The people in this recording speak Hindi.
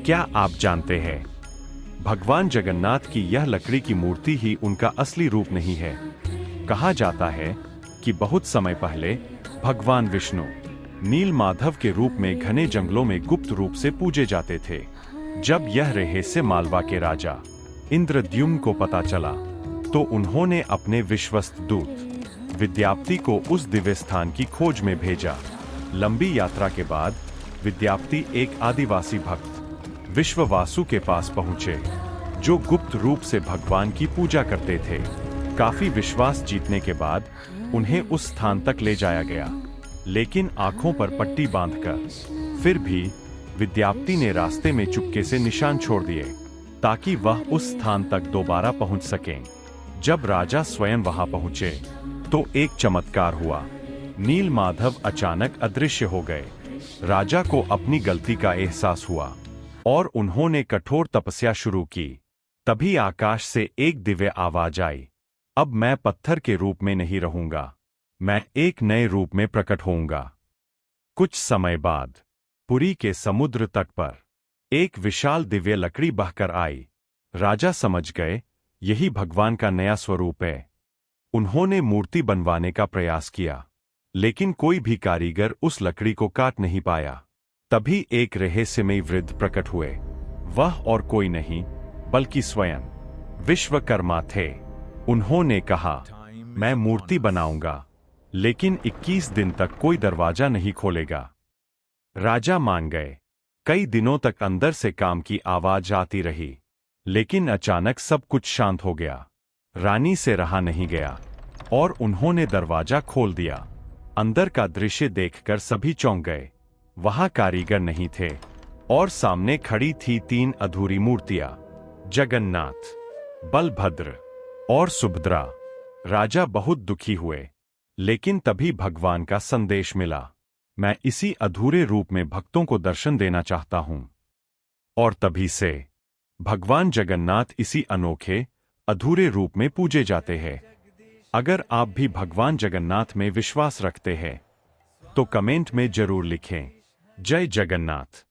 क्या आप जानते हैं, भगवान जगन्नाथ की यह लकड़ी की मूर्ति ही उनका असली रूप नहीं है। कहा जाता है कि बहुत समय पहले भगवान विष्णु नीलमाधव के रूप में घने जंगलों में गुप्त रूप से पूजे जाते थे। जब यह रहस्य मालवा के राजा इंद्रद्युम्न को पता चला तो उन्होंने अपने विश्वस्त दूत विद्यापति को उस दिव्य स्थान की खोज में भेजा। लंबी यात्रा के बाद विद्यापति एक आदिवासी भक्त विश्ववासु के पास पहुंचे, जो गुप्त रूप से भगवान की पूजा करते थे। काफी विश्वास जीतने के बाद उन्हें उस स्थान तक ले जाया गया, लेकिन आंखों पर पट्टी बांधकर। फिर भी विद्यापति ने रास्ते में चुपके से निशान छोड़ दिए ताकि वह उस स्थान तक दोबारा पहुंच सकें। जब राजा स्वयं वहां पहुंचे तो एक चमत्कार हुआ। नीलमाधव अचानक अदृश्य हो गए। राजा को अपनी गलती का एहसास हुआ और उन्होंने कठोर तपस्या शुरू की। तभी आकाश से एक दिव्य आवाज आई, अब मैं पत्थर के रूप में नहीं रहूंगा, मैं एक नए रूप में प्रकट होऊंगा। कुछ समय बाद पुरी के समुद्र तट पर एक विशाल दिव्य लकड़ी बहकर आई। राजा समझ गए यही भगवान का नया स्वरूप है। उन्होंने मूर्ति बनवाने का प्रयास किया, लेकिन कोई भी कारीगर उस लकड़ी को काट नहीं पाया। तभी एक रहस्यमयी वृद्ध प्रकट हुए। वह और कोई नहीं बल्कि स्वयं विश्वकर्मा थे। उन्होंने कहा, मैं मूर्ति बनाऊंगा, लेकिन 21 दिन तक कोई दरवाजा नहीं खोलेगा। राजा मान गए। कई दिनों तक अंदर से काम की आवाज आती रही, लेकिन अचानक सब कुछ शांत हो गया। रानी से रहा नहीं गया और उन्होंने दरवाजा खोल दिया। अंदर का दृश्य देखकर सभी चौंक गए। वहां कारीगर नहीं थे और सामने खड़ी थी 3 अधूरी मूर्तियां, जगन्नाथ, बलभद्र और सुभद्रा। राजा बहुत दुखी हुए, लेकिन तभी भगवान का संदेश मिला, मैं इसी अधूरे रूप में भक्तों को दर्शन देना चाहता हूं। और तभी से भगवान जगन्नाथ इसी अनोखे अधूरे रूप में पूजे जाते हैं। अगर आप भी भगवान जगन्नाथ में विश्वास रखते हैं तो कमेंट में जरूर लिखें, जय जगन्नाथ।